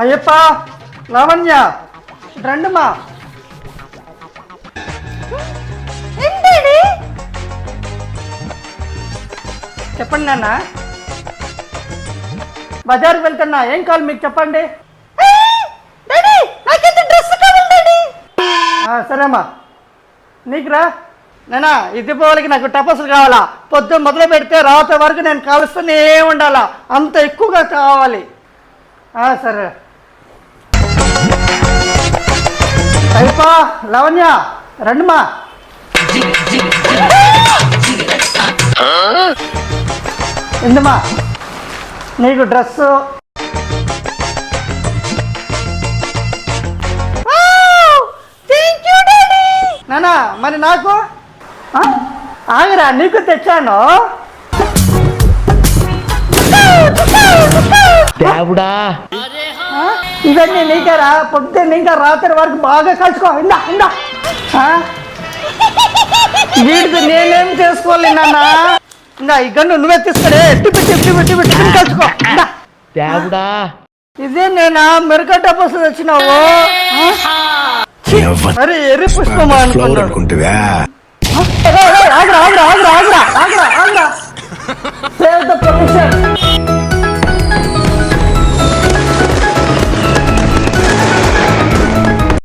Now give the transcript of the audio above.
అయ్యప్ప, లావణ్య రండమ్మా. చెప్పండి నాన్న. బజార్కి వెళ్తున్నా, ఏం కావాలి మీకు చెప్పండి. సరేమ్మా, నీకురా. నేనా ఈ దీపావళికి నాకు టపాసులు కావాలా. పొద్దున్న మొదలు పెడితే రాత్రి వరకు నేను కాలుస్తూనే ఉండాలా, అంత ఎక్కువగా కావాలి. సరే. అయిపా, లావణ్య రండిమా. ఎందుమా నీకు డ్రెస్సు. నానా మరి నాకు ఆగరా, నీకు తెచ్చాను. ఇవన్నీ నీకేరా, పొద్దున్న ఇంకా రాత్రి వరకు బాగా కలుసుకో. ఇందా ఇందా. వీటికి నేనేం చేసుకోవాలి నాన్న. ఇంకా ఈ గన్ను నువ్వే తీసుకురే. ఎట్టి పెట్టి కలుసుకో. ఇదే నేనా మెరుగ డబ్బులు వచ్చినావు. మరి ఎర్రి పుష్పం అనుకుంటున్నా.